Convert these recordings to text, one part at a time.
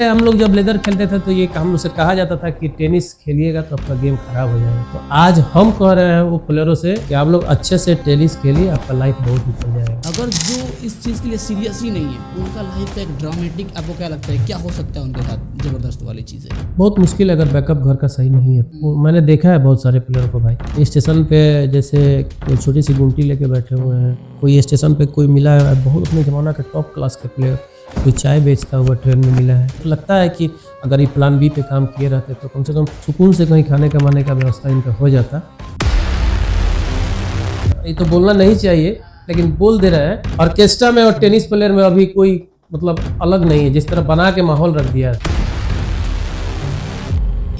हम लोग जब लेदर खेलते थे तो ये हम से कहा जाता था कि टेनिस खेलिएगा तो आपका गेम खराब हो जाएगा। तो आज हम कह रहे हैं वो प्लेयरों से कि आप लोग अच्छे से टेनिस खेलिए, आपका लाइफ बहुत ऊपर जाएगा। अगर जो इस चीज़ के लिए सीरियस ही नहीं है, उनका लाइफ का एक ड्रामेटिक, आपको क्या लगता है क्या हो सकता है उनके साथ जबरदस्त वाली चीज़ें? बहुत मुश्किल है अगर बैकअप घर का सही नहीं है। वो मैंने देखा है बहुत सारे प्लेयर को भाई, स्टेशन पे जैसे कोई छोटी सी गुमटी लेके बैठे हुए हैं, कोई स्टेशन पे कोई मिला है बहुत अपने ज़माना के टॉप क्लास के प्लेयर, कोई चाय बेचता हुआ ट्रेन में मिला है। तो लगता है कि अगर ये प्लान बी पे काम किए रहते तो कम से कम सुकून से कहीं खाने कमाने का व्यवस्था इनका हो जाता। ये तो बोलना नहीं चाहिए लेकिन बोल दे रहे हैं। ऑर्केस्ट्रा में और टेनिस प्लेयर में अभी कोई मतलब अलग नहीं है, जिस तरह बना के माहौल रख दिया है।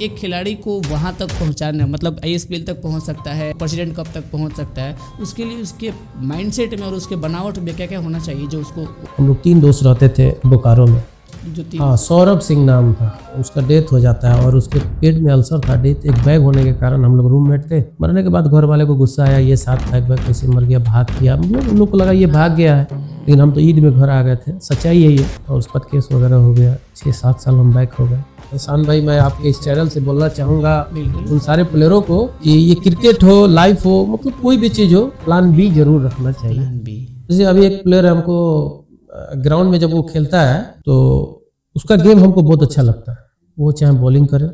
एक खिलाड़ी को वहाँ तक पहुँचाना, मतलब ISPL तक पहुँच सकता है, प्रेसिडेंट कप तक पहुँच सकता है, उसके लिए उसके माइंडसेट में और उसके बनावट में क्या क्या होना चाहिए जो उसको। हम लोग 3 दोस्त रहते थे बोकारो में, जो हाँ सौरभ सिंह नाम था, उसका डेथ हो जाता है और उसके पेट में अल्सर था। डेथ एक बैग होने के कारण हम लोग रूममेट थे। मरने के बाद घर वाले को गुस्सा आया, ये साथ था, एक बैग कैसे मर गया, भाग गया। हम लोग को लगा ये भाग गया है, लेकिन हम तो ईद में घर आ गए थे। सच्चाई है ये, और उस पर केस वगैरह हो गया। 6-7 साल हम बैक हो गए। एहसान भाई, मैं आपके इस चैनल से बोलना चाहूँगा उन सारे प्लेयरों को कि ये क्रिकेट हो, लाइफ हो, मतलब कोई भी चीज़ हो, प्लान बी जरूर रखना चाहिए। जैसे अभी एक प्लेयर हमको ग्राउंड में जब वो खेलता है तो उसका गेम हमको बहुत अच्छा लगता है। वो चाहे बॉलिंग करे,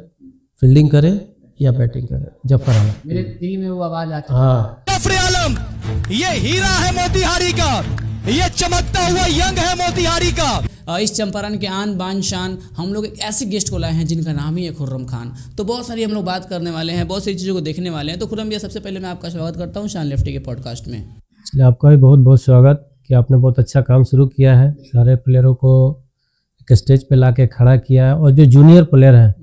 फील्डिंग करे या बैटिंग करे। जफर आलम मेरे टीवी में वो आवाज आती है। हाँ, जफर आलम, ये हीरा है मोतिहारी का, ये चमकता हुआ यंग है मोतिहारी का। इस चंपारण के आन बान शान हम लोग एक ऐसे गेस्ट को लाए हैं जिनका नाम ही है खुर्रम खान। तो बहुत सारी हम लोग बात करने वाले हैं, बहुत सारी चीज़ों को देखने वाले हैं। तो खुर्रम भैया, सबसे पहले मैं आपका स्वागत करता हूँ शान लेफ्टी के पॉडकास्ट में। इसलिए आपका भी बहुत बहुत स्वागत कि आपने बहुत अच्छा काम शुरू किया है। सारे प्लेयरों को एक स्टेज पे ला के खड़ा किया है, और जो जूनियर प्लेयर हैं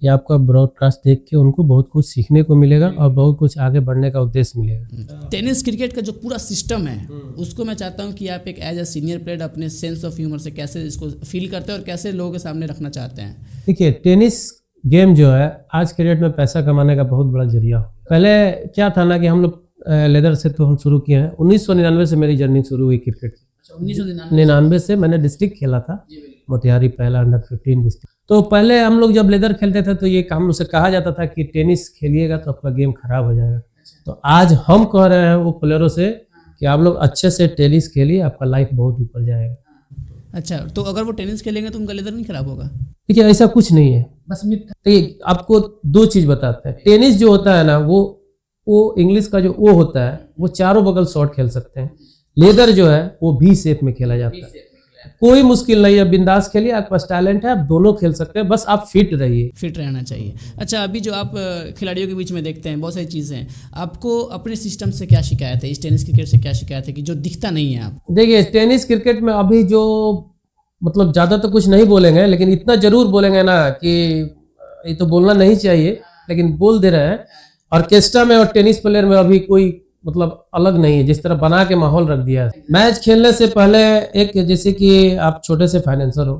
ये आपका ब्रॉडकास्ट देख के उनको बहुत कुछ सीखने को मिलेगा और बहुत कुछ आगे बढ़ने का उद्देश्य मिलेगा। टेनिस क्रिकेट का जो पूरा सिस्टम है उसको मैं चाहता हूँ कि आप एक एज ए सीनियर प्लेयर अपने सेंस ऑफ ह्यूमर से कैसे इसको फील करते हैं और कैसे लोगों के सामने रखना चाहते हैं। देखिए, टेनिस गेम जो है आज के डेट में पैसा कमाने का बहुत बड़ा जरिया हो। पहले क्या था ना कि हम लोग लेदर से तो हम शुरू किए हैं। 1999 से मेरी जर्नी शुरू हुई क्रिकेट की। 1999 से मैंने डिस्ट्रिक्ट खेला था, मोतिहारी पहला अंडर 15 डिस्ट्रिक्ट। तो पहले हम लोग जब लेदर खेलते थे तो ये हम से कहा जाता था कि टेनिस खेलिएगा तो आपका गेम खराब हो जाएगा। तो आज हम कह रहे हैं वो प्लेयरों से कि आप लोग अच्छे से टेनिस खेलिए, आपका लाइफ बहुत ऊपर जाएगा। अच्छा, तो अगर वो टेनिस खेलेंगे तो उनका लेदर नहीं खराब होगा? देखिए, ऐसा कुछ नहीं है, बस देखिए आपको 2 चीज बताते हैं। टेनिस जो होता है ना, वो इंग्लिश का जो वो होता है, वो चारों बगल शॉट खेल सकते हैं। लेदर जो है वो भी शेप में खेला जाता है। कोई मुश्किल नहीं है, बिंदास खेलिए, आपके पास टैलेंट है, आप दोनों खेल सकते हैं, बस आप फिट रहिए। फिट रहना चाहिए। अच्छा, अभी जो आप खिलाड़ियों के बीच में देखते हैं बहुत सारी चीज़ें हैं, आपको अपने सिस्टम से क्या शिकायत है, इस टेनिस क्रिकेट से क्या शिकायत है कि जो दिखता नहीं है आपको? देखिए, टेनिस क्रिकेट में अभी जो मतलब ज़्यादा तो कुछ नहीं बोलेंगे, लेकिन इतना जरूर बोलेंगे ना कि ये तो बोलना नहीं चाहिए लेकिन बोल दे रहे हैं। ऑर्केस्ट्रा में और टेनिस प्लेयर में अभी कोई मतलब अलग नहीं है, जिस तरह बना के माहौल रख दिया है। मैच खेलने से पहले एक, जैसे कि आप छोटे से फाइनेंसर हो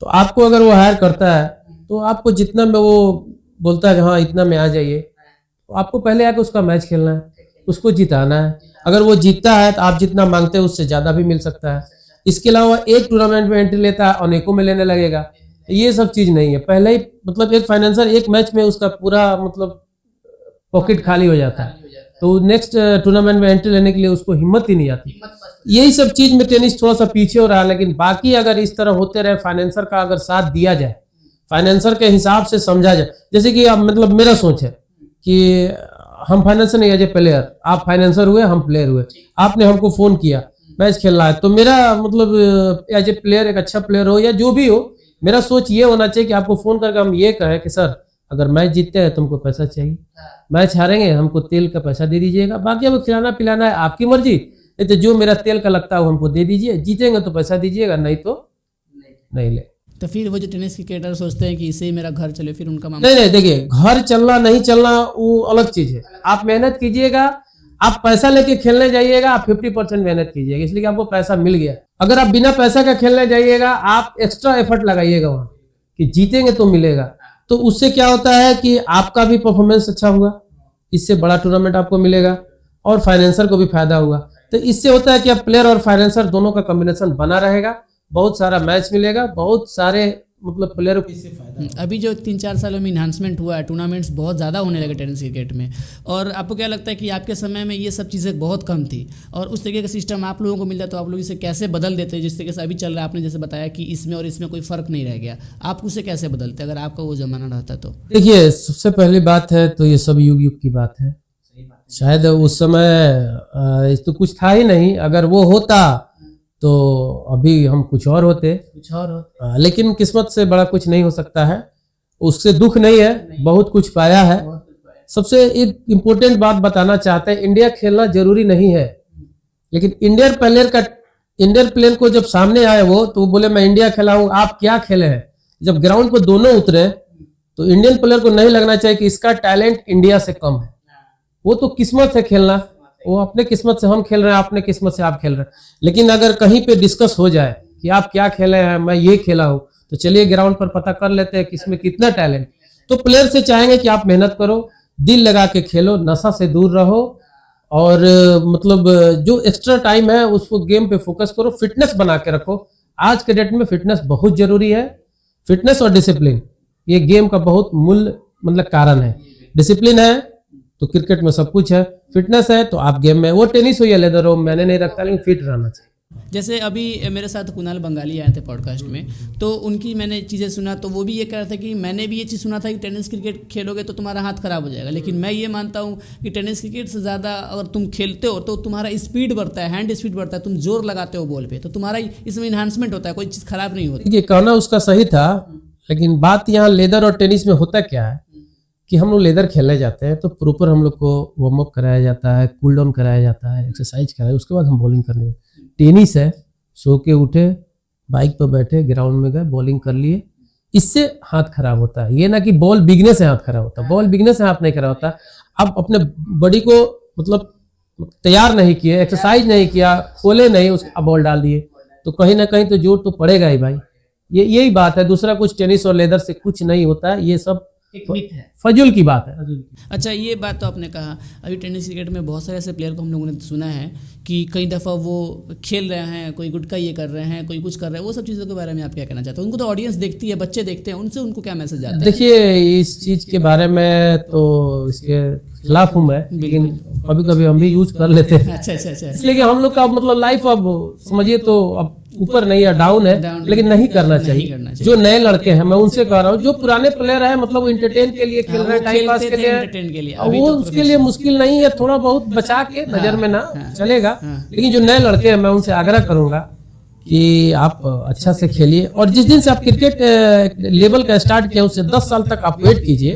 तो आपको अगर वो हायर करता है तो आपको जितना में वो बोलता है कि हाँ इतना में आ जाइए, तो आपको पहले आके उसका मैच खेलना है, उसको जिताना है। अगर वो जीतता है तो आप जितना मांगते हैं उससे ज़्यादा भी मिल सकता है। इसके अलावा एक टूर्नामेंट में एंट्री लेता है, अनेकों में लेने लगेगा, ये सब चीज़ नहीं है। पहले ही मतलब एक फाइनेंसर एक मैच में उसका पूरा मतलब पॉकेट खाली हो जाता है, तो नेक्स्ट टूर्नामेंट में एंट्री लेने के लिए उसको हिम्मत ही नहीं आती। यही सब चीज में टेनिस थोड़ा सा पीछे हो रहा है। लेकिन बाकी अगर इस तरह होते रहे, फाइनेंसर का अगर साथ दिया जाए, फाइनेंसर के हिसाब से समझा जाए, जैसे कि अब मतलब मेरा सोच है कि हम फाइनेंसर नहीं, एज ए प्लेयर, आप फाइनेंसर हुए, हम प्लेयर हुए, आपने हमको फोन किया मैच खेलना है, तो मेरा मतलब एज ए प्लेयर, एक अच्छा प्लेयर हो या जो भी हो, मेरा सोच ये होना चाहिए कि आपको फोन करके हम ये कहें कि सर अगर मैच जीतते हैं तुमको पैसा चाहिए, मैच हारेंगे हमको तेल का पैसा दे दीजिएगा, बाकी अब खिलाना पिलाना है आपकी मर्जी, नहीं तो जो मेरा तेल का लगता है वो हमको दे दीजिए, जीतेंगे तो पैसा दीजिएगा, नहीं तो नहीं ले। तो फिर वो जो टेनिस क्रिकेटर सोचते हैं कि इससे ही मेरा घर चले, फिर उनका मामला नहीं, देखिए घर चलना नहीं चलना वो अलग चीज है। आप मेहनत कीजिएगा, आप पैसा लेके खेलने जाइएगा, आप 50% मेहनत कीजिएगा, इसलिए आपको पैसा मिल गया। अगर आप बिना पैसा का खेलने जाइएगा, आप एक्स्ट्रा एफर्ट लगाइएगा वहाँ कि जीतेंगे तो मिलेगा, तो उससे क्या होता है कि आपका भी परफॉर्मेंस अच्छा हुआ, इससे बड़ा टूर्नामेंट आपको मिलेगा और फाइनेंसर को भी फायदा हुआ। तो इससे होता है कि अब प्लेयर और फाइनेंसर दोनों का कॉम्बिनेशन बना रहेगा, बहुत सारा मैच मिलेगा, बहुत सारे मतलब प्लेयर को इससे फायदा। अभी जो 3-4 सालों में इन्हांसमेंट हुआ है, टूर्नामेंट्स बहुत ज़्यादा होने लगे टेनिस क्रिकेट में, और आपको क्या लगता है कि आपके समय में ये सब चीज़ें बहुत कम थी और उस तरीके का सिस्टम आप लोगों को मिलता, तो आप लोग इसे कैसे बदल देते? जिस तरीके से अभी चल रहा है, आपने जैसे बताया कि इसमें और इसमें कोई फ़र्क नहीं रह गया, आप उसे कैसे बदलते अगर आपका वो ज़माना रहता तो? देखिए, सबसे पहली बात है तो ये सब युग युग की बात है। शायद उस समय तो कुछ था ही नहीं, अगर वो होता तो अभी हम कुछ और होते। लेकिन किस्मत से बड़ा कुछ नहीं हो सकता है, उससे दुख नहीं है, बहुत कुछ पाया है। सबसे एक इम्पोर्टेंट बात बताना चाहते हैं, इंडिया खेलना जरूरी नहीं है, लेकिन इंडियन प्लेयर को जब सामने आए वो बोले मैं इंडिया खेला हूँ, आप क्या खेले हैं। जब ग्राउंड पर दोनों उतरे तो इंडियन प्लेयर को नहीं लगना चाहिए कि इसका टैलेंट इंडिया से कम है। वो तो किस्मत है खेलना, वो अपने किस्मत से हम खेल रहे हैं, अपने किस्मत से आप खेल रहे हैं। लेकिन अगर कहीं पे डिस्कस हो जाए कि आप क्या खेले हैं, मैं ये खेला हूं, तो चलिए ग्राउंड पर पता कर लेते हैं कि इसमें कितना टैलेंट। तो प्लेयर से चाहेंगे कि आप मेहनत करो, दिल लगा के खेलो, नशा से दूर रहो, और मतलब जो एक्स्ट्रा टाइम है उसको गेम पे फोकस करो, फिटनेस बना के रखो। आज के डेट में फिटनेस बहुत जरूरी है। फिटनेस और डिसिप्लिन ये गेम का बहुत मूल मतलब कारण है। डिसिप्लिन है तो क्रिकेट में सब कुछ है, फिटनेस है तो आप गेम में, वो टेनिस हो या लेदर हो, मैंने नहीं रखता, लेकिन फिट रहना चाहिए। जैसे अभी मेरे साथ कुणाल बंगाली आए थे पॉडकास्ट में, तो उनकी मैंने चीज़ें सुना, तो वो भी ये कह रहा था कि मैंने भी ये चीज़ सुना था कि टेनिस क्रिकेट खेलोगे तो तुम्हारा हाथ खराब हो जाएगा, लेकिन मैं ये मानता हूँ कि टेनिस क्रिकेट से ज़्यादा अगर तुम खेलते हो तो तुम्हारा स्पीड बढ़ता है, हैंड स्पीड बढ़ता है, तुम जोर लगाते हो बॉल पे, तो तुम्हारा इसमें इन्हांसमेंट होता है, कोई चीज़ खराब नहीं होती। ये कहना उसका सही था, लेकिन बात यहाँ लेदर और टेनिस में होता क्या है कि हम लोग लेदर खेलने जाते हैं तो प्रॉपर हम लोग को वार्म अप कराया जाता है, कूल डाउन कराया जाता है, एक्सरसाइज कराया, उसके बाद हम बॉलिंग करने जाते। टेनिस है, सो के उठे, बाइक पर बैठे, ग्राउंड में गए, बॉलिंग कर लिए, इससे हाथ खराब होता है। ये ना कि बॉल बिगने से हाथ खराब होता है, बॉल बिगने से हाथ नहीं खराब होता। आप अपने बॉडी को मतलब तैयार नहीं किए, एक्सरसाइज नहीं किया, खोले नहीं, उसका बॉल डाल दिए, तो कहीं ना कहीं तो जोर तो पड़ेगा ही भाई। यही बात है, दूसरा कुछ टेनिस और लेदर से कुछ नहीं होता है, ये सब एक मिथ है, फजूल की बात है। अच्छा, ये बात तो आपने कहा। अभी टेनिस क्रिकेट में बहुत सारे ऐसे प्लेयर को हम लोगों ने सुना है कि कई दफ़ा वो खेल रहे हैं, कोई गुटखा ये कर रहे हैं, कोई कुछ कर रहे हैं, वो सब चीज़ों के बारे में आप क्या कहना चाहते हैं? उनको तो ऑडियंस देखती है, बच्चे देखते हैं, उनसे उनको क्या मैसेज आता है? देखिए, इस चीज़ के बारे में तो इसके खिलाफ हूँ मैं, लेकिन कभी कभी हम भी यूज कर लेते हैं। अच्छा। इसलिए कि हम लोग का मतलब लाइफ अब समझिए तो अब ऊपर नहीं है, डाउन है, लेकिन नहीं करना चाहिए। जो नए लड़के हैं मैं उनसे कह रहा हूँ, जो पुराने प्लेयर है मतलब इंटरटेन के लिए खेल रहे हैं, टाइम पास के लिए, वो उसके लिए मुश्किल नहीं है, थोड़ा बहुत बचा के नजर में ना चलेगा। लेकिन जो नए लड़के हैं मैं उनसे आग्रह करूंगा कि आप अच्छा से खेलिए, और जिस दिन से आप क्रिकेट लेवल का स्टार्ट किया उससे 10 साल तक आप वेट कीजिए।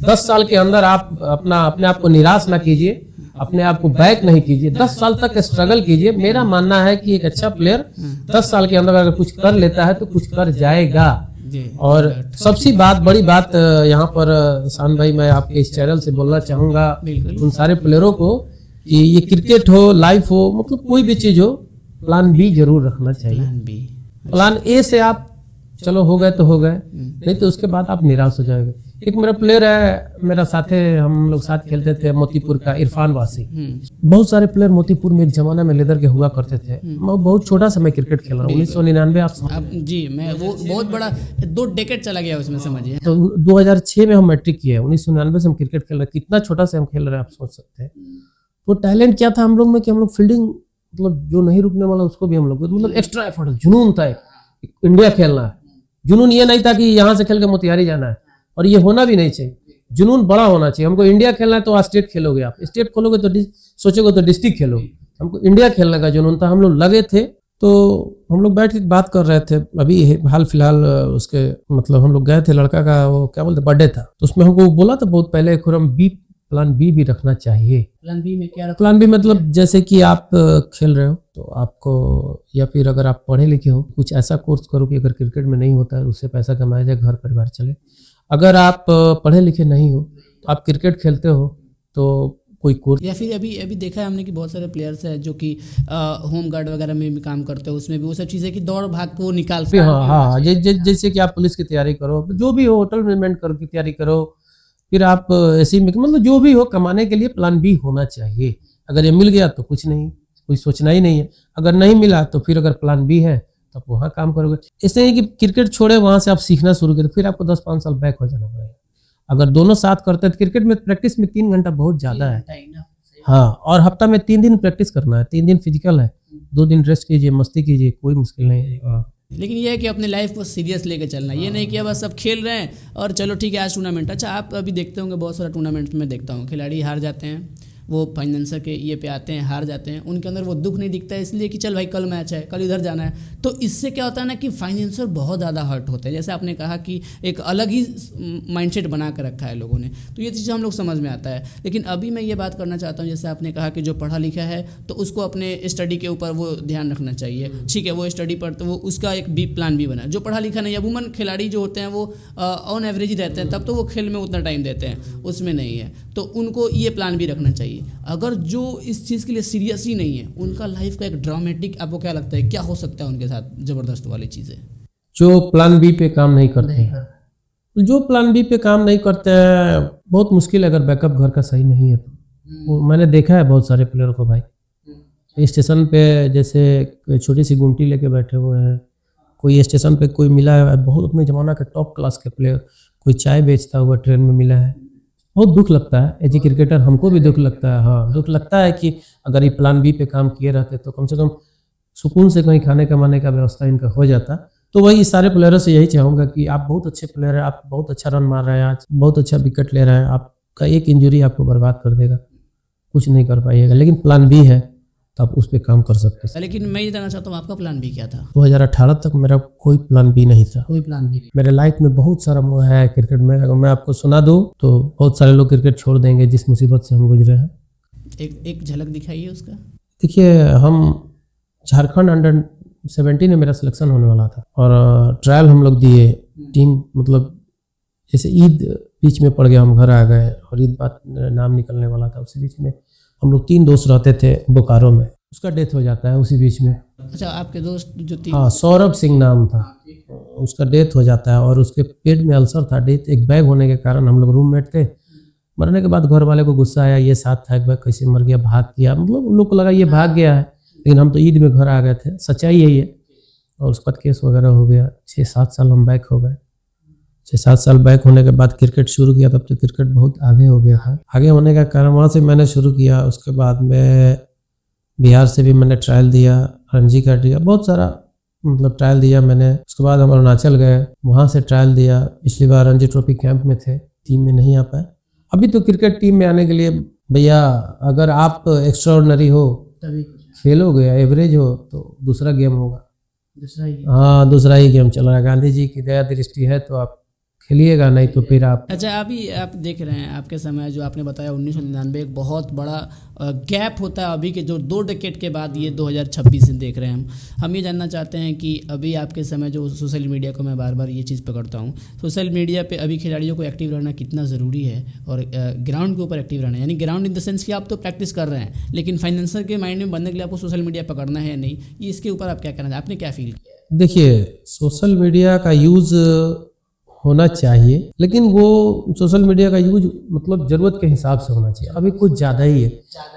10 साल के अंदर आप अपने आप को निराश ना कीजिए, अपने आप को बैक नहीं कीजिए, 10 साल तक स्ट्रगल कीजिए। मेरा मानना है कि एक अच्छा प्लेयर 10 साल के अंदर अगर कुछ कर लेता है तो कुछ कर जाएगा। और सबसे बड़ी बात यहाँ पर शान भाई, मैं आपके इस चैनल से बोलना चाहूंगा उन सारे प्लेयरों को कि ये क्रिकेट हो, लाइफ हो, मतलब कोई भी चीज हो, प्लान बी जरूर रखना चाहिए। प्लान ए से आप चलो हो गए तो हो गए, नहीं तो उसके बाद आप निराश हो जाएंगे। एक मेरा प्लेयर है, मेरा साथ हम लोग साथ खेलते थे, मोतीपुर का इरफान वासी। बहुत सारे प्लेयर मोतीपुर में एक जमाना में लेदर के हुआ करते थे। मैं बहुत छोटा सा मैं क्रिकेट खेल रहा हूँ, 1999 आप जी, मैं वो बहुत बड़ा 2 डेकेड चला गया उसमें, समझिए। तो 2006 में हम मैट्रिक किए, 1999 से हम क्रिकेट खेल रहे हैं। कितना छोटा से हम खेल रहे हैं आप सोच सकते हैं। तो टैलेंट क्या था हम लोग में कि हम लोग फील्डिंग मतलब जो नहीं रुकने वाला उसको भी हम लोग मतलब एक्स्ट्रा एफर्ट, जुनून था, इंडिया खेलना है। जुनून ये नहीं था कि यहाँ से खेल के मोतिहारी जाना है, और ये होना भी नहीं चाहिए। जुनून बड़ा होना चाहिए। हमको इंडिया खेलना है तो स्टेट खेलोगे, आप स्टेट खोलोगे तो सोचोगे तो डिस्ट्रिक्ट खेलोगे। हमको इंडिया खेलने का जुनून था, हम लोग लगे थे। तो हम लोग बैठ के बात कर रहे थे, अभी हाल फिलहाल उसके मतलब हम लोग गए थे, लड़का का वो क्या बोलते बर्थडे था, तो उसमें हमको बोला था बहुत पहले खुरम प्लान बी भी रखना चाहिए। प्लान बी में क्या? प्लान बी मतलब जैसे कि आप खेल रहे हो तो आपको, या फिर अगर आप पढ़े लिखे हो, कुछ ऐसा कोर्स करो कि अगर क्रिकेट में नहीं होता है उससे पैसा कमाया जाए, घर परिवार चले। अगर आप पढ़े लिखे नहीं हो तो आप क्रिकेट खेलते हो तो कोई कोर्स, या फिर अभी देखा है हमने कि बहुत सारे प्लेयर्स हैं जो कि होम गार्ड वगैरह में भी काम करते हैं, उसमें भी वो सब चीज़ें कि दौड़ भाग को निकाल। हाँ, जैसे कि आप पुलिस की तैयारी करो, जो भी हो, होटल मैनेजमेंट की तैयारी करो, फिर आप ऐसे में मतलब जो भी हो, कमाने के लिए प्लान बी होना चाहिए। अगर ये मिल गया तो कुछ नहीं, कोई सोचना ही नहीं है। अगर नहीं मिला तो फिर अगर प्लान बी है तब वहाँ काम करोगे। इससे नहीं कि क्रिकेट छोड़े वहाँ से आप सीखना शुरू करें, फिर आपको 10-5 साल बैक हो जाना पड़ेगा। अगर दोनों साथ करते हैं तो क्रिकेट में प्रैक्टिस में 3 घंटा बहुत ज़्यादा है। हाँ, और हफ्ता में 3 दिन प्रैक्टिस करना है, 3 दिन फिजिकल है, 2 दिन रेस्ट कीजिए, मस्ती कीजिए, कोई मुश्किल नहीं है। लेकिन ये है कि अपने लाइफ को सीरियस लेके चलना, ये नहीं कि बस सब खेल रहे हैं और चलो ठीक है आज टूर्नामेंट। अच्छा, आप अभी देखते होंगे बहुत सारा टूर्नामेंट में देखता हूँ खिलाड़ी हार जाते हैं, वो फाइनेंसर के ये पे आते हैं, हार जाते हैं, उनके अंदर वो दुख नहीं दिखता है इसलिए कि चल भाई कल मैच है, कल इधर जाना है। तो इससे क्या होता है ना कि फाइनेंसर बहुत ज़्यादा हर्ट होते हैं। जैसे आपने कहा कि एक अलग ही माइंडसेट बना कर रखा है लोगों ने, तो ये चीज़ हम लोग समझ में आता है। लेकिन अभी मैं ये बात करना चाहता हूँ, जैसे आपने कहा कि जो पढ़ा लिखा है तो उसको अपने स्टडी के ऊपर वो ध्यान रखना चाहिए, ठीक है, वो स्टडी पर तो वो उसका एक बी प्लान भी बना। जो पढ़ा लिखा नहीं, अमूमन खिलाड़ी जो होते हैं वो ऑन एवरेज ही रहते हैं, तब तो वो खेल में उतना टाइम देते हैं, उसमें नहीं है, तो उनको ये प्लान भी रखना चाहिए। अगर जो इस चीज़ के लिए सीरियस ही नहीं है, उनका लाइफ का एक ड्रामेटिक, आपको क्या लगता है क्या हो सकता है उनके साथ ज़बरदस्त वाली चीज़ें? जो प्लान बी पे काम नहीं करते हैं, जो प्लान बी पे काम नहीं करते हैं, बहुत मुश्किल है अगर बैकअप घर का सही नहीं है तो। वो मैंने देखा है बहुत सारे प्लेयर को भाई, स्टेशन पे जैसे छोटी सी गुमटी लेके बैठे हुए हैं, कोई स्टेशन पे कोई मिला है बहुत अपने ज़माना के टॉप क्लास के प्लेयर, कोई चाय बेचता हुआ ट्रेन में मिला है, बहुत दुख लगता है। एज ए क्रिकेटर हमको भी दुख लगता है। हाँ, दुख लगता है कि अगर ये प्लान बी पे काम किए रहते तो कम से कम सुकून से कहीं खाने कमाने का व्यवस्था इनका हो जाता। तो वही सारे प्लेयरों से यही चाहूँगा कि आप बहुत अच्छे प्लेयर हैं, आप बहुत अच्छा रन मार रहे हैं, आज बहुत अच्छा विकेट ले रहे हैं, आपका एक इंजरी आपको बर्बाद कर देगा, कुछ नहीं कर पाइएगा। लेकिन प्लान बी है तो आप उस पर काम कर सकते हैं। लेकिन मैं ये जानना चाहता हूँ आपका प्लान बी क्या था? 2018 तक मेरा कोई प्लान बी नहीं था। कोई प्लान बी? मेरे लाइफ में बहुत सारा मोह है क्रिकेट में, अगर मैं आपको सुना दूँ तो बहुत सारे लोग क्रिकेट छोड़ देंगे जिस मुसीबत से हम गुजरे हैं। एक झलक दिखाइए उसका। देखिए, हम झारखंड अंडर-17 में मेरा सिलेक्शन होने वाला था और ट्रायल हम लोग दिए, टीम मतलब जैसे ईद बीच में पड़ गया, हम घर आ गए और ईद बाद नाम निकलने वाला था। उसी बीच में हम लोग 3 दोस्त रहते थे बोकारो में, उसका डेथ हो जाता है उसी बीच में। अच्छा, आपके दोस्त जो 3? हाँ, सौरभ सिंह नाम था, उसका डेथ हो जाता है और उसके पेट में अल्सर था। डेथ एक बैग होने के कारण, हम लोग रूममेट थे, मरने के बाद घर वाले को गुस्सा आया, ये साथ था एक बैग कैसे मर गया, भाग गया, मतलब उन लोग को लगा ये भाग गया है, लेकिन हम तो ईद में घर आ गए थे, सच्चाई यही है। और उसके बाद केस वगैरह हो गया, 6-7 साल हम बैक हो गए। 6-7 साल बैक होने के बाद क्रिकेट शुरू किया, तब तो क्रिकेट बहुत आगे हो गया था। आगे होने का कारण वहाँ से मैंने शुरू किया। उसके बाद में बिहार से भी मैंने ट्रायल दिया, रणजी का दिया, बहुत सारा मतलब ट्रायल दिया मैंने। उसके बाद हम अरुणाचल गए, वहाँ से ट्रायल दिया। पिछली बार रणजी ट्रॉफी कैंप में थे, टीम में नहीं आ पाए। अभी तो क्रिकेट टीम में आने के लिए भैया अगर आप एक्स्ट्राऑर्डिनरी हो, खेलोगे, एवरेज हो तो दूसरा गेम होगा, हाँ दूसरा ही गेम चल रहा है। गांधी जी की दया दृष्टि है तो आप खेलिएगा, नहीं तो फिर आप। अच्छा, अभी आप देख रहे हैं आपके समय जो आपने बताया 1999 एक बहुत बड़ा गैप होता है अभी के जो 2 डेकेड के बाद ये 2026 से देख रहे हैं हम ये जानना चाहते हैं कि अभी आपके समय जो सोशल मीडिया को मैं बार बार ये चीज़ पकड़ता हूँ, सोशल मीडिया पे अभी खिलाड़ियों को एक्टिव रहना कितना ज़रूरी है और ग्राउंड के ऊपर एक्टिव रहना, यानी ग्राउंड इन द सेंस कि आप तो प्रैक्टिस कर रहे हैं लेकिन फाइनेंसर के माइंड में बनने के लिए आपको सोशल मीडिया पकड़ना है नहीं, ये इसके ऊपर आप क्या कहना चाहते हैं, आपने क्या फील किया? देखिए, सोशल मीडिया का यूज़ होना चाहिए, लेकिन वो सोशल मीडिया का यूज मतलब ज़रूरत के हिसाब से होना चाहिए। अभी कुछ ज़्यादा ही है।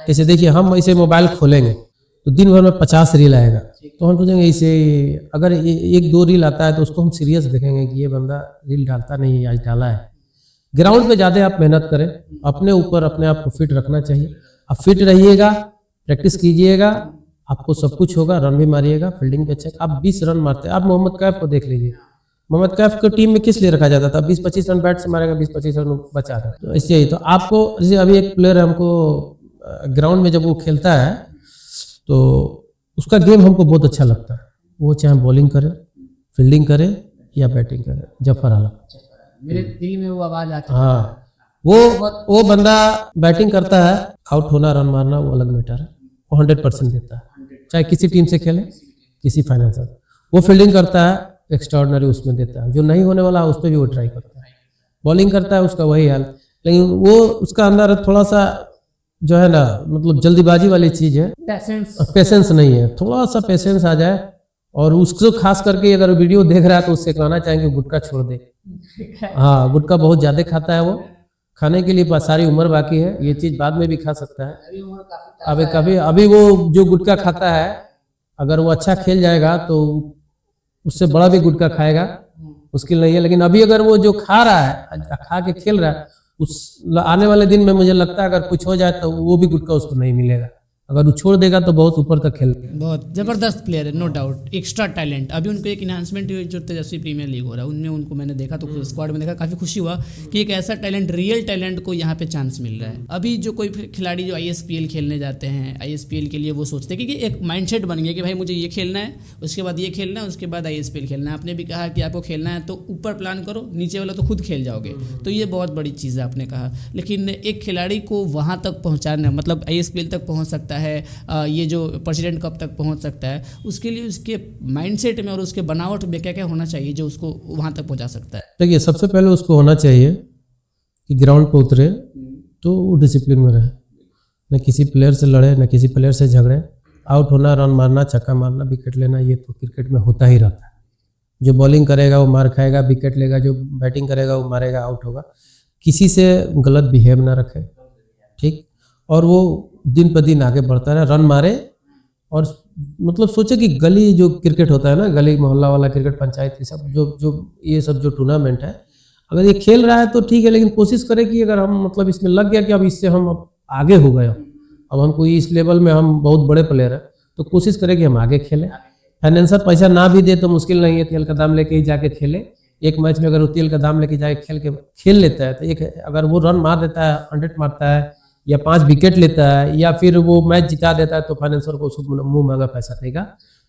जैसे देखिए, हम ऐसे मोबाइल खोलेंगे तो दिन भर में 50 रील आएगा, तो हम सोचेंगे इसे अगर 1-2 रील आता है तो उसको हम सीरियस देखेंगे कि ये बंदा रील डालता नहीं है, आज डाला है। ग्राउंड पे ज़्यादा आप मेहनत करें, अपने ऊपर अपने आप को फिट रखना चाहिए। आप फिट रहिएगा, प्रैक्टिस कीजिएगा, आपको सब कुछ होगा। रन भी मारिएगा, फील्डिंग पे अच्छा। आप 20 रन मारते हैं, आप मोहम्मद कैफ को देख लीजिए। मोहम्मद कैफ को टीम में किस लिए रखा जाता था? 20-25 रन बैट से मारेगा, 20-25 रन बचा था। तो इससे ही तो आपको, जैसे अभी एक प्लेयर हमको ग्राउंड में जब वो खेलता है तो उसका गेम हमको बहुत अच्छा लगता है। वो चाहे बॉलिंग करे, फील्डिंग करे या बैटिंग करे, जफर आलम मेरे दिल में वो आवाज़ आती है। हाँ, वो बंदा बैटिंग करता है, आउट होना, रन मारना वो अलग मैटर है, वो 100% देता है, चाहे किसी टीम से खेले, किसी फाइनेंसर। वो फील्डिंग करता है, एक्स्ट्राऑर्डिनरी उसमें देता है, जो नहीं होने वाला उस पर भी वो ट्राई करता है। बॉलिंग करता है, उसका वही हाल, लेकिन वो उसका अंदर थोड़ा सा जो है ना, मतलब जल्दीबाजी वाली चीज़ है, पेशेंस नहीं है। थोड़ा सा पेशेंस आ जाए, और उसको खास करके अगर वीडियो देख रहा है तो उससे कहना चाहेंगे गुटखा छोड़ दे। हाँ, गुटखा बहुत ज़्यादा खाता है वो, खाने के लिए सारी उम्र बाकी है, ये चीज़ बाद में भी खा सकता है। अभी वो जो गुटखा खाता है, अगर वो अच्छा खेल जाएगा तो उससे बड़ा भी गुटखा खाएगा, मुश्किल नहीं है। लेकिन अभी अगर वो जो खा रहा है, खा के खेल रहा है, उस आने वाले दिन में मुझे लगता है अगर कुछ हो जाए तो वो भी गुटखा उसको नहीं मिलेगा। अगर वो छोड़ देगा तो बहुत ऊपर तक खेल। बहुत ज़बरदस्त प्लेयर है, नो डाउट, एक्स्ट्रा टैलेंट। अभी उनको एक इन्हांसमेंट जो तेजस्वी प्रीमियर लीग हो रहा है उनमें उनको मैंने देखा तो स्क्वाड में देखा, काफ़ी खुशी हुआ कि एक ऐसा टैलेंट, रियल टैलेंट को यहाँ पे चांस मिल रहा है। अभी जो कोई खिलाड़ी जो ISPL खेलने जाते हैं, ISPL के लिए वो सोचते हैं कि एक माइंडसेट बन गया कि भाई मुझे ये खेलना है, उसके बाद ये खेलना है, उसके बाद ISPL खेलना है। आपने भी कहा कि आपको खेलना है तो ऊपर प्लान करो, नीचे वाला तो खुद खेल जाओगे, तो ये बहुत बड़ी चीज़ है आपने कहा। लेकिन एक खिलाड़ी को वहाँ तक पहुँचाना, मतलब ISPL तक पहुँच सकता है, ये जो प्रेसिडेंट कप तक पहुंच सकता है, उसके लिए उसके माइंडसेट में और उसके बनावट में क्या क्या होना चाहिए जो उसको वहां तक पहुंचा सकता है? देखिए, सबसे पहले उसको होना चाहिए कि ग्राउंड पर उतरे तो वो डिसिप्लिन में रहे, न किसी प्लेयर से लड़े, न किसी प्लेयर से झगड़े। आउट होना, रन मारना, छक्का मारना, विकेट लेना, ये तो क्रिकेट में होता ही रहता है। जो बॉलिंग करेगा वो मार खाएगा, विकेट लेगा, जो बैटिंग करेगा वो मारेगा, आउट होगा। किसी से गलत बिहेव ना रखे, ठीक, और वो दिन पर दिन आगे बढ़ता रहे, रन मारे। और मतलब सोचे कि गली जो क्रिकेट होता है ना, गली मोहल्ला वाला क्रिकेट, पंचायत की सब जो ये सब जो टूर्नामेंट है, अगर ये खेल रहा है तो ठीक है, लेकिन कोशिश करें कि अगर हम मतलब इसमें लग गया कि अब इससे हम अब आगे हो गए, अब हमको इस लेवल में हम बहुत बड़े प्लेयर हैं, तो कोशिश करें कि हम आगे खेलें। फाइनेंसर पैसा ना भी दे तो मुश्किल नहीं है, तेल का दाम लेके ही जाके खेले। एक मैच में अगर वो तेल का दाम लेके जाके खेल लेता है तो एक अगर वो रन मार देता है, 100 मारता है या 5 विकेट लेता है या फिर वो मैच जिता देता है तो फाइनेंसर को उसको मुंह मांगा पैसा देगा।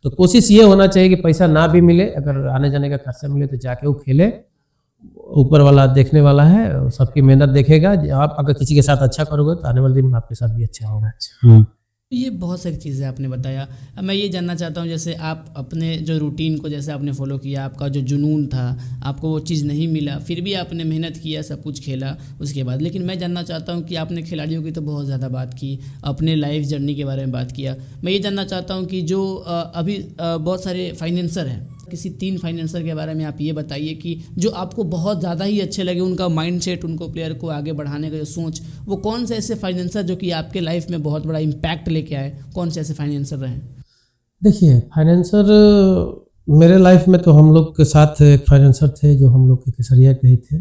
तो कोशिश ये होना चाहिए कि पैसा ना भी मिले, अगर आने जाने का खर्चा मिले तो जाके वो खेले। ऊपर वाला देखने वाला है, सबकी मेहनत देखेगा। आप अगर किसी के साथ अच्छा करोगे तो आने वाले दिन में आपके साथ भी अच्छा होगा। ये बहुत सारी चीज़ें आपने बताया। अब मैं ये जानना चाहता हूँ, जैसे आप अपने जो रूटीन को जैसे आपने फॉलो किया, आपका जो जुनून था, आपको वो चीज़ नहीं मिला, फिर भी आपने मेहनत किया, सब कुछ खेला उसके बाद। लेकिन मैं जानना चाहता हूँ कि आपने खिलाड़ियों की तो बहुत ज़्यादा बात की, अपने लाइफ जर्नी के बारे में बात किया। मैं ये जानना चाहता हूँ कि जो अभी बहुत सारे फाइनेंसर हैं, किसी 3 फाइनेंसर के बारे में आप ये बताइए कि जो आपको बहुत ज़्यादा ही अच्छे लगे, उनका माइंडसेट, उनको प्लेयर को आगे बढ़ाने का जो सोच, वो कौन से ऐसे फाइनेंसर जो कि आपके लाइफ में बहुत बड़ा इम्पैक्ट लेके आए, कौन से ऐसे फाइनेंसर रहे? देखिए, फाइनेंसर मेरे लाइफ में तो हम लोग के साथ एक फाइनेंसर थे जो हम लोग के केसरिया के ही थे,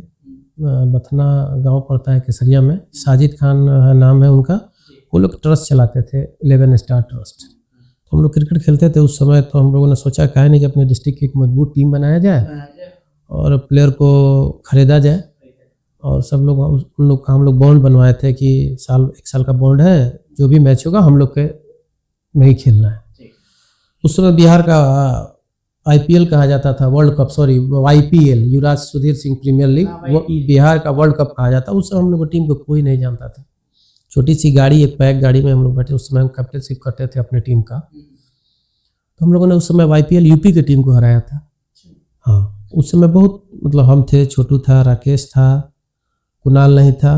बथना गांव पड़ता है केसरिया में, साजिद खान नाम है उनका। वो लोग ट्रस्ट चलाते थे, 11 स्टार ट्रस्ट। हम लोग क्रिकेट खेलते थे उस समय, तो हम लोगों ने सोचा काहे नहीं कि अपने डिस्ट्रिक्ट की एक मजबूत टीम बनाया जाए और प्लेयर को खरीदा जाए। और सब लोग उन लोग का हम लोग बॉन्ड बनवाए थे कि 1 साल का बॉन्ड है, जो भी मैच होगा हम लोग के में ही खेलना है। उस समय बिहार का IPL कहा जाता था, वर्ल्ड कप, सॉरी YPL, युवराज सुधीर सिंह प्रीमियर लीग, वो बिहार का वर्ल्ड कप कहा जाता। उस समय हम लोग को टीम को कोई नहीं जानता था। छोटी सी गाड़ी, एक पैक गाड़ी में हम लोग बैठे, उस समय हम कैप्टनशिप करते थे अपने टीम का। तो हम लोगों ने उस समय YPL यूपी की टीम को हराया था। हाँ, उस समय बहुत मतलब हम थे, छोटू था, राकेश था, कुणाल नहीं था,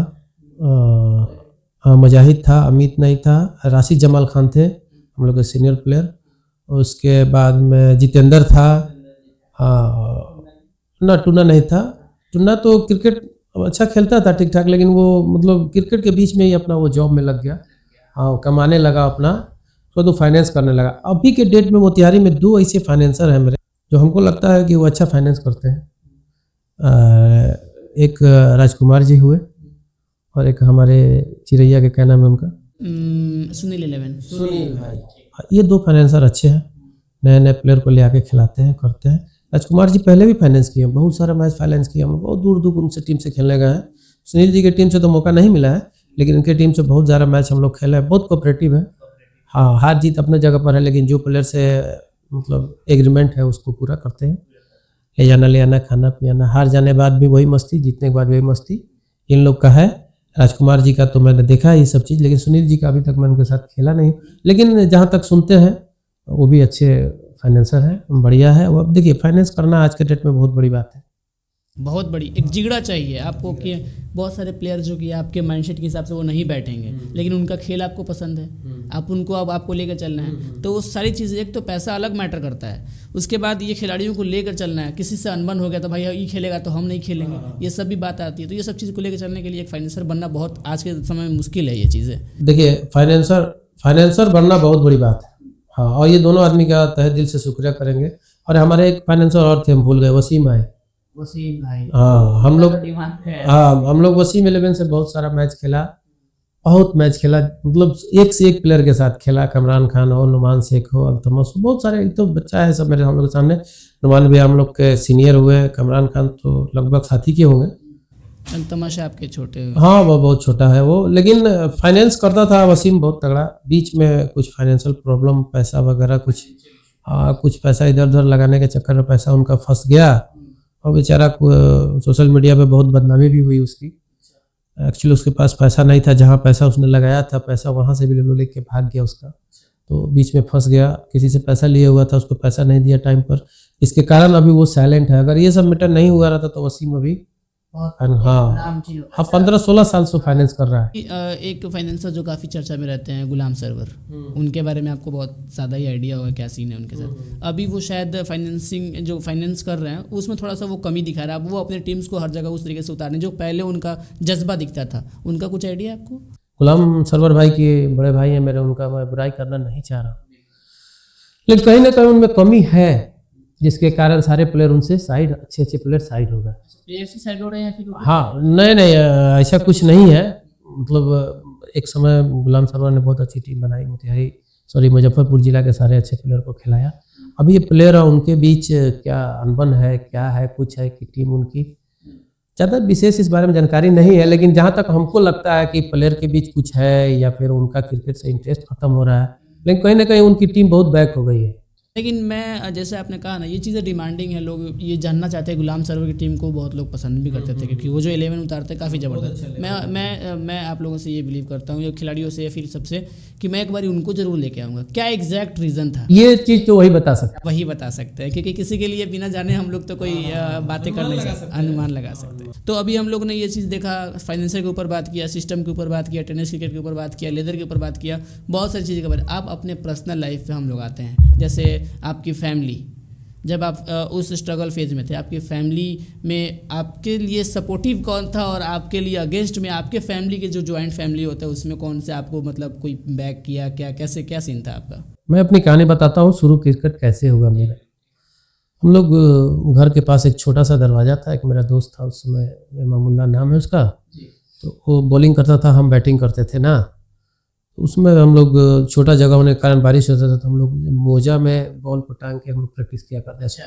मुजाहिद था, अमित नहीं था, राशिद जमाल खान थे हम लोग के सीनियर प्लेयर। उसके बाद में जितेंद्र था, ना टूना नहीं था। टूना तो क्रिकेट अच्छा खेलता था ठीक ठाक, लेकिन वो मतलब क्रिकेट के बीच में ही अपना वो जॉब में लग गया। हाँ, कमाने लगा अपना, तो फाइनेंस करने लगा। अभी के डेट में मोतिहारी में 2 ऐसे फाइनेंसर हैं मेरे, जो हमको लगता है कि वो अच्छा फाइनेंस करते हैं। एक राजकुमार जी हुए और एक हमारे चिरैया के क्या नाम है उनका, सुनील भाई। ये 2 फाइनेंसर अच्छे हैं, नए नए प्लेयर को ले आके खिलाते हैं, करते हैं। राजकुमार जी पहले भी फाइनेंस किए हैं, बहुत सारा मैच फाइनेंस किए, हम बहुत दूर दूर उनसे टीम से खेलने गए हैं। सुनील जी की टीम से तो मौका नहीं मिला है, लेकिन उनकी टीम से बहुत ज़्यादा मैच हम लोग खेले हैं। बहुत कोऑपरेटिव है। हाँ, हार जीत अपने जगह पर है, लेकिन जो प्लेयर से मतलब एग्रीमेंट है उसको पूरा करते हैं। ले आना, खाना पियाना, हार जाने के बाद भी वही मस्ती, जीतने के बाद वही मस्ती, इन लोग का है। राजकुमार जी का तो मैंने देखा है ये सब चीज़, लेकिन सुनील जी का अभी तक मैं उनके साथ खेला नहीं, लेकिन जहाँ तक सुनते हैं वो भी अच्छे फाइनेंसर है, बढ़िया है। वो अब देखिए, फाइनेंस करना आज के डेट में बहुत बड़ी बात है, बहुत बड़ी एक जिगड़ा चाहिए आपको कि बहुत सारे प्लेयर जो कि आपके माइंडसेट के हिसाब से वो नहीं बैठेंगे, लेकिन उनका खेल आपको पसंद है, आप उनको अब आपको लेकर चलना है। तो वो सारी चीज़ें, एक तो पैसा अलग मैटर करता है, उसके बाद ये खिलाड़ियों को लेकर चलना है। किसी से अनबन हो गया तो भाई ये खेलेगा तो हम नहीं खेलेंगे, ये सब भी बात आती है। तो ये सब चीज़ को लेकर चलने के लिए एक फाइनेंसर बनना बहुत आज के समय में मुश्किल है ये चीज़ें। देखिए, फाइनेंसर बनना बहुत बड़ी बात है। हाँ, और ये दोनों आदमी का तहे दिल से शुक्रिया करेंगे। और हमारे एक फाइनेंसर और थे, हम भूल गए, वसीम आए। वसीम भाई हाँ हम लोग डिमांड है। हाँ हम लोग वसीम 11 से बहुत सारा मैच खेला, बहुत मैच खेला, मतलब एक से एक प्लेयर के साथ खेला। कमरान खान हो, नुमान शेख हो, अल्तमस हो, बहुत सारे। एक तो बच्चा है सब मेरे हम लोग के सामने। नुमान भी हम लोग के सीनियर हुए, कमरान खान तो लगभग साथी के होंगे। तमाशा आपके छोटे हाँ वो बहुत छोटा है वो, लेकिन फाइनेंस करता था वसीम बहुत तगड़ा। बीच में कुछ फाइनेंशियल प्रॉब्लम, पैसा वगैरह कुछ पैसा इधर उधर लगाने के चक्कर में पैसा उनका फंस गया, और बेचारा सोशल मीडिया पे बहुत बदनामी भी हुई उसकी। एक्चुअली उसके पास पैसा नहीं था, जहाँ पैसा उसने लगाया था पैसा वहाँ से भी लेके भाग गया उसका। तो बीच में फंस गया, किसी से पैसा लिए हुआ था, उसको पैसा नहीं दिया टाइम पर, इसके कारण अभी वो साइलेंट है। अगर ये सब मैटर नहीं हुआ रहता तो वसीम अभी हाँ 15-16 साल से फाइनेंस कर रहा है। एक फाइनेंसर जो काफ़ी चर्चा में रहते हैं, गुलाम सरवर, उनके बारे में आपको बहुत ज़्यादा ही आइडिया होगा क्या सीन है उनके साथ। अभी वो शायद फाइनेंसिंग जो फाइनेंस कर रहे हैं उसमें थोड़ा सा वो कमी दिखा रहा है। अब वो अपने टीम्स को हर जगह उस तरीके से उतारने जो पहले उनका जज्बा दिखता था, उनका कुछ आइडिया है आपको? गुलाम सरवर भाई के बड़े भाई हैं मेरे, उनका मैं बुराई करना नहीं चाह रहा, लेकिन कहीं ना कहीं उनमें कमी है, जिसके कारण सारे प्लेयर उनसे साइड, अच्छे प्लेयर साइड हो गए। साइड हो रहे हैं फिर? हाँ नहीं ऐसा कुछ नहीं है। मतलब एक समय गुलाम सरवर ने बहुत अच्छी टीम बनाई, मुजफ्फरपुर जिला के सारे अच्छे प्लेयर को खिलाया। अभी ये प्लेयर और उनके बीच क्या अनबन है, क्या है, कुछ है कि टीम उनकी, ज़्यादा विशेष इस बारे में जानकारी नहीं है। लेकिन जहाँ तक हमको लगता है कि प्लेयर के बीच कुछ है या फिर उनका क्रिकेट से इंटरेस्ट खत्म हो रहा है, लेकिन कहीं ना कहीं उनकी टीम बहुत बैक हो गई है। लेकिन मैं जैसे आपने कहा ना, ये चीज़ें डिमांडिंग है, लोग ये जानना चाहते हैं। गुलाम सरवर की टीम को बहुत लोग पसंद भी करते थे क्योंकि वो जो 11 उतारते हैं काफ़ी ज़बरदस्त। मैं आप लोगों से ये बिलीव करता हूँ, या खिलाड़ियों से या फिर सबसे, कि मैं एक बार उनको जरूर लेके आऊँगा। क्या एग्जैक्ट रीज़न था? ये चीज़ तो वही बता सकते हैं, क्योंकि किसी के लिए बिना जाने हम लोग तो कोई बातें कर नहीं सकते, अनुमान लगा सकते हैं। तो अभी हम लोग ने ये चीज़ देखा, फाइनेंसर के ऊपर बात किया, सिस्टम के ऊपर बात किया, टेनिस क्रिकेट के ऊपर बात किया, लेदर के ऊपर बात किया, बहुत सारी चीज़ें के बारे। आप अपने पर्सनल लाइफ पे हम लोग आते हैं, जैसे आपकी फैमिली, जब आप उस स्ट्रगल फेज में थे, आपकी फैमिली में आपके लिए सपोर्टिव कौन था, और आपके लिए अगेंस्ट में आपके फैमिली के जो ज्वाइंट फैमिली होता है उसमें कौन से आपको मतलब कोई बैक किया, क्या सीन था आपका? मैं अपनी कहानी बताता हूँ, शुरू क्रिकेट कैसे हुआ मेरा। हम लोग घर के पास एक छोटा सा दरवाज़ा था, एक मेरा दोस्त था उस समय, मामूल्ला नाम है उसका, तो वो बॉलिंग करता था, हम बैटिंग करते थे ना। उसमें हम लोग छोटा जगह होने के कारण बारिश होता था तो हम लोग मोजा में बॉल को टांग के हम लोग प्रैक्टिस किया करते थे।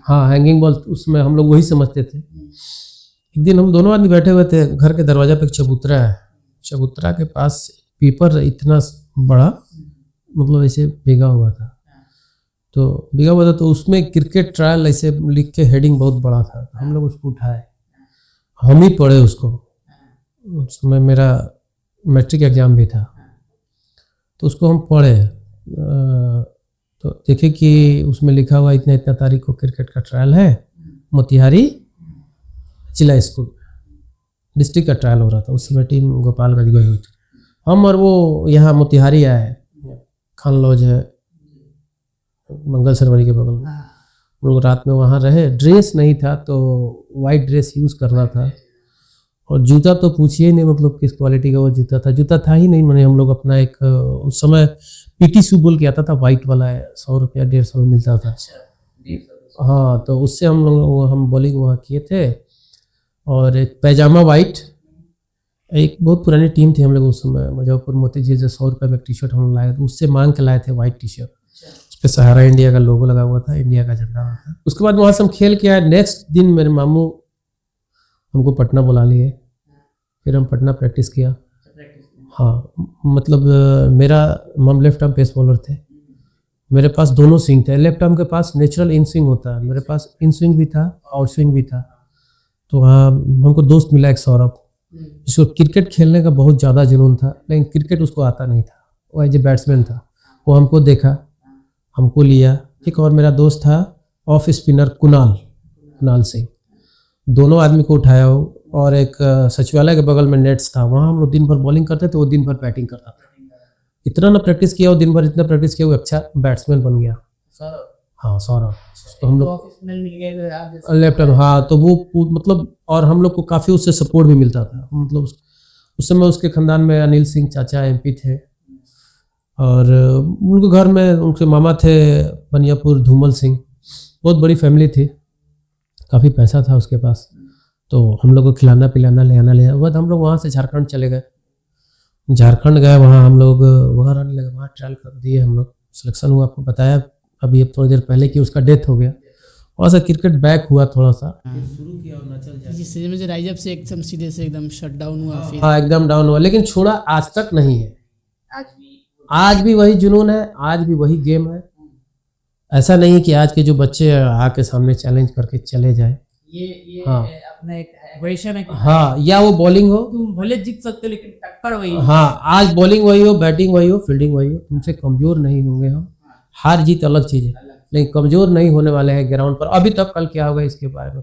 हाँ हैंगिंग बॉल, उसमें हम लोग वही समझते थे। एक दिन हम दोनों आदमी बैठे हुए थे, घर के दरवाजा पे एक चबूतरा है, चबूतरा के पास पीपर इतना बड़ा, मतलब ऐसे भीगा हुआ था, तो उसमें क्रिकेट ट्रायल ऐसे लिख के हेडिंग बहुत बड़ा था। हम लोग उसको उठाए, हम ही पढ़े उसको। उस समय मेरा मैट्रिक एग्ज़ाम भी था, तो उसको हम पढ़े, तो देखे कि उसमें लिखा हुआ इतना तारीख को क्रिकेट का ट्रायल है, मोतिहारी जिला स्कूल, डिस्ट्रिक्ट का ट्रायल हो रहा था। उस समय टीम गोपालगंज गई हुई थी, हम और वो यहाँ मोतिहारी आए, खान लॉज है मंगल सरवरी के बगल में। हम लोग रात में वहाँ रहे, ड्रेस नहीं था तो वाइट ड्रेस यूज़ करना था, और जूता तो पूछिए ही नहीं, मतलब किस क्वालिटी का वो जूता था ही नहीं। मैंने हम लोग अपना एक उस समय पीटी शू बोल के आता था, वाइट वाला है, 100 रुपया 150 में मिलता था। हाँ तो उससे हम बॉलिंग वहाँ किए थे, और एक पैजामा वाइट, एक बहुत पुरानी टीम थी हम लोग उस समय, मुजफ्फरपुर मोती झील से 100 रुपये में एक टी शर्ट हम लोग लाए थे, उससे मांग के लाए थे वाइट टी शर्ट, उस पर सहारा इंडिया का लोगो लगा हुआ था, इंडिया का झंडा हुआ था। उसके बाद वहाँ से हम खेल के आए। नेक्स्ट दिन मेरे मामू हमको पटना बुला लिए, फिर हम पटना प्रैक्टिस किया। हाँ मतलब मेरा मम लेफ्ट आर्म पेस बॉलर थे, मेरे पास दोनों स्विंग थे। लेफ्ट आर्म के पास नेचुरल इन स्विंग होता है, मेरे पास इन स्विंग भी था, आउट स्विंग भी था। तो वहाँ हमको दोस्त मिला एक सौरभ, जिसको क्रिकेट खेलने का बहुत ज़्यादा जुनून था, लेकिन क्रिकेट उसको आता नहीं था, वो एज ए बैट्समैन था। वो हमको देखा, हमको लिया। एक और मेरा दोस्त था ऑफ स्पिनर कुणाल सिंह, दोनों आदमी को उठाया हो। और एक सचिवालय के बगल में नेट्स था, वहाँ हम लोग दिन भर बॉलिंग करते थे, वो दिन भर बैटिंग करता था। इतना ना प्रैक्टिस किया, वो दिन भर इतना प्रैक्टिस किया, वो अच्छा बैट्समैन बन गया। हाँ सौरभ, तो हम लोग लेफ्ट आर्म, हाँ तो वो मतलब, और हम लोग को काफ़ी उससे सपोर्ट भी मिलता था। मतलब उस समय उसके खानदान में अनिल सिंह चाचा MP थे, और उनको घर में उनके मामा थे बनियापुर धूमल सिंह, बहुत बड़ी फैमिली थी, काफ़ी पैसा था उसके पास। तो हम लोग को खिलाना पिलाना ले आना उसके बाद हम लोग वहाँ से झारखंड चले गए। झारखंड गए, वहाँ हम लोग वहाँ रहने लगे, वहाँ ट्रायल कर दिए, हम लोग सिलेक्शन हुआ। आपको बताया अभी अब थोड़ी देर पहले कि उसका डेथ हो गया। वहाँ से क्रिकेट बैक हुआ थोड़ा सा, शुरू किया अरुणाचल जाके। जिससे मुझे राइज अप से एकदम सीधे से एकदम शट डाउन हुआ फिर। हाँ एकदम डाउन हुआ, लेकिन छोड़ा आज तक नहीं है। आज भी वही जुनून है, आज भी वही गेम है। ऐसा नहीं है कि आज के जो बच्चे आके सामने चैलेंज करके चले जाए। ये हाँ। अपना एक एग्रेशन है कि हाँ, या वो बॉलिंग हो, तुम भले जीत सकते हो लेकिन टक्कर वही है। हाँ आज बॉलिंग वही हो, बैटिंग वही हो, फील्डिंग वही हो, तुमसे कमजोर नहीं होंगे हम। हार जीत अलग चीज़ है, लेकिन कमजोर नहीं होने वाले हैं ग्राउंड पर। अभी तक कल क्या होगा इसके बारे में,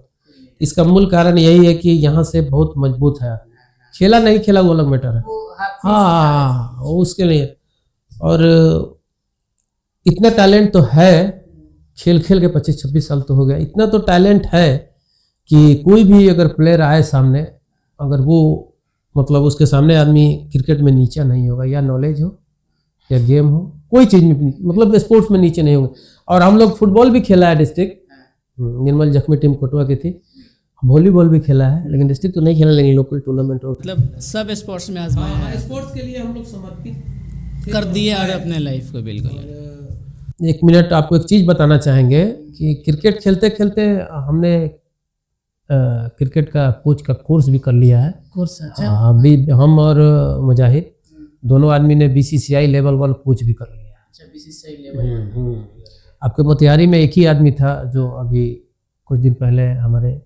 इसका मूल कारण यही है कि यहाँ से बहुत मजबूत है। खेला नहीं खेला वो अलग मैटर है। हाँ उसके लिए, और इतना टैलेंट तो है, खेल खेल के 25-26 साल तो हो गया। इतना तो टैलेंट है कि कोई भी अगर प्लेयर आए सामने, अगर वो मतलब उसके सामने आदमी क्रिकेट में नीचा नहीं होगा, या नॉलेज हो या गेम हो, कोई चीज़ में मतलब स्पोर्ट्स में नीचे नहीं होंगे। और हम लोग फुटबॉल भी खेला है डिस्ट्रिक्ट, निर्मल जख्मी टीम कोटवा की थी। वॉलीबॉल भी खेला है, लेकिन डिस्ट्रिक्ट तो नहीं खेला, लेकिन लोकल टूर्नामेंट और मतलब सब स्पोर्ट्स में आजमाया है, स्पोर्ट्स के लिए हम लोग समर्पित कर दिए और अपने लाइफ को बिल्कुल। एक मिनट आपको एक चीज़ बताना चाहेंगे कि क्रिकेट खेलते खेलते हमने क्रिकेट का कोच का कोर्स भी कर लिया है। कोर्स अभी हम और मुजाहिद दोनों आदमी ने BCCI लेवल 1 कोच भी कर लिया है। आपके मोतिहारी में एक ही आदमी था जो अभी कुछ दिन पहले हमारे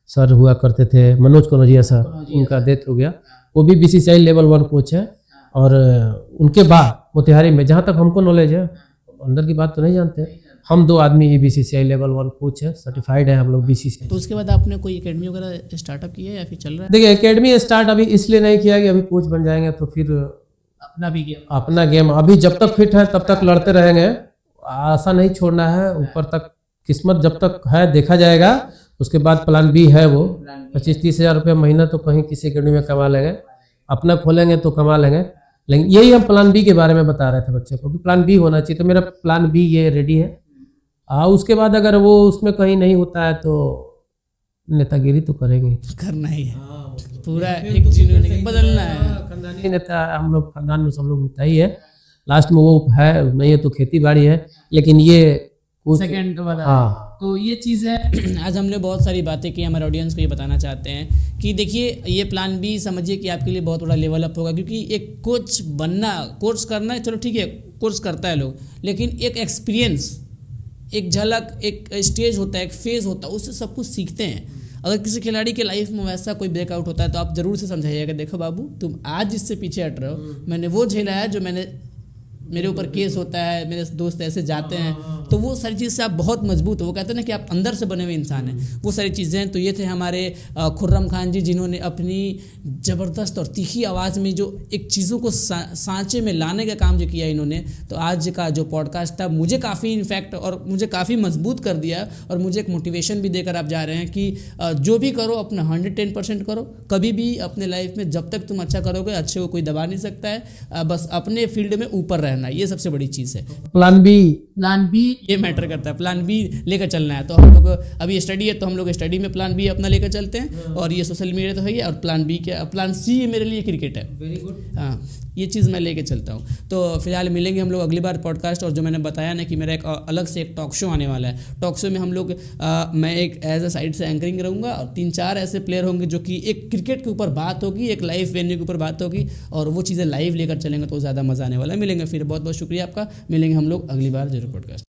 सर हुआ करते थे, मनोज कनौजिया सर, उनका डेथ हो गया। वो भी BCCI लेवल 1 कोच है। और उनके बाद मोतिहारी में जहाँ तक हमको नॉलेज है, अंदर की बात तो नहीं जानते, हम 2 आदमी BCCI लेवल 1 कोच है, सर्टिफाइड है हम लोग BCCI। तो उसके बाद आपने कोई एकेडमी वगैरह स्टार्टअप किया है या फिर चल रहा है? देखिए एकेडमी स्टार्ट अभी इसलिए नहीं किया कि अभी कोच बन जाएंगे तो फिर अपना गेम अभी जब तक फिट है तब तक लड़ते रहेंगे, आशा नहीं छोड़ना है। ऊपर तक किस्मत जब तक है देखा जाएगा। उसके बाद प्लान बी है, वो 25-30 हज़ार रुपये महीना तो कहीं किसी एकेडमी में कमा लेंगे, अपना खोलेंगे तो कमा लेंगे। लेकिन यही हम प्लान बी के बारे में बता रहे थे बच्चे को कि प्लान बी होना चाहिए। तो मेरा प्लान बी ये रेडी है। उसके बाद अगर वो उसमें कहीं नहीं होता है तो नेतागिरी तो करेंगे, करना ही है, पूरा एक जुनून बदलना है। खानदानी नेता हम लोग, खानदान में सब लोग नेता ही है। लास्ट में वो है नहीं है तो खेती बाड़ी है, लेकिन ये सेकंड वाला। हाँ तो ये चीज़ है। आज हमने बहुत सारी बातें की, हमारे ऑडियंस को ये बताना चाहते हैं कि देखिए ये प्लान बी समझिए कि आपके लिए बहुत बड़ा लेवल अप होगा। क्योंकि एक कोच बनना, कोर्स करना है, चलो ठीक है कोर्स करता है लोग, लेकिन एक एक्सपीरियंस, एक झलक, एक स्टेज होता है, एक फेज़ होता है, उससे सब कुछ सीखते हैं। अगर किसी खिलाड़ी के लाइफ में वैसा कोई ब्रेकआउट होता है तो आप ज़रूर से समझाइएगा, देखो बाबू तुम आज इससे पीछे हट रहे हो, मैंने वो झेला है, जो मेरे ऊपर केस होता है, मेरे दोस्त ऐसे जाते हैं, तो वो सारी चीज़ से आप बहुत मजबूत हो। वो कहते हैं ना कि आप अंदर से बने हुए इंसान हैं, वो सारी चीज़ें हैं। तो ये थे हमारे खुर्रम खान जी, जिन्होंने अपनी ज़बरदस्त और तीखी आवाज़ में जो एक चीज़ों को सांचे में लाने का काम जो किया इन्होंने। तो आज का जो पॉडकास्ट था मुझे काफ़ी इनफैक्ट और मुझे काफ़ी मजबूत कर दिया, और मुझे एक मोटिवेशन भी देकर आप जा रहे हैं कि जो भी करो अपना 110% करो। कभी भी अपने लाइफ में जब तक तुम अच्छा करोगे, अच्छे को कोई दबा नहीं सकता है। बस अपने फील्ड में ऊपर रहना, ये सबसे बड़ी चीज़ है। प्लान बी ये मैटर करता है, प्लान बी लेकर चलना है। तो हम लोग अभी स्टडी है तो हम लोग स्टडी में प्लान बी अपना लेकर चलते हैं, और ये सोशल मीडिया तो है ही, और प्लान बी क्या, प्लान सी मेरे लिए क्रिकेट है। Very good. हाँ ये चीज़ मैं लेके चलता हूँ। तो फिलहाल मिलेंगे हम लोग अगली बार पॉडकास्ट। और जो मैंने बताया ना कि मेरा एक अलग से एक टॉक शो आने वाला है। टॉक शो में हम लोग मैं एक एज अ साइड से एंकरिंग रहूँगा, और 3-4 ऐसे प्लेयर होंगे जो कि एक क्रिकेट के ऊपर बात होगी, एक लाइव वेन्यू के ऊपर बात होगी, और वो चीज़ें लाइव लेकर चलेंगे तो ज़्यादा मज़ा आने वाला है। मिलेंगे फिर, बहुत बहुत शुक्रिया आपका। मिलेंगे हम लोग अगली बार जरूर पॉडकास्ट।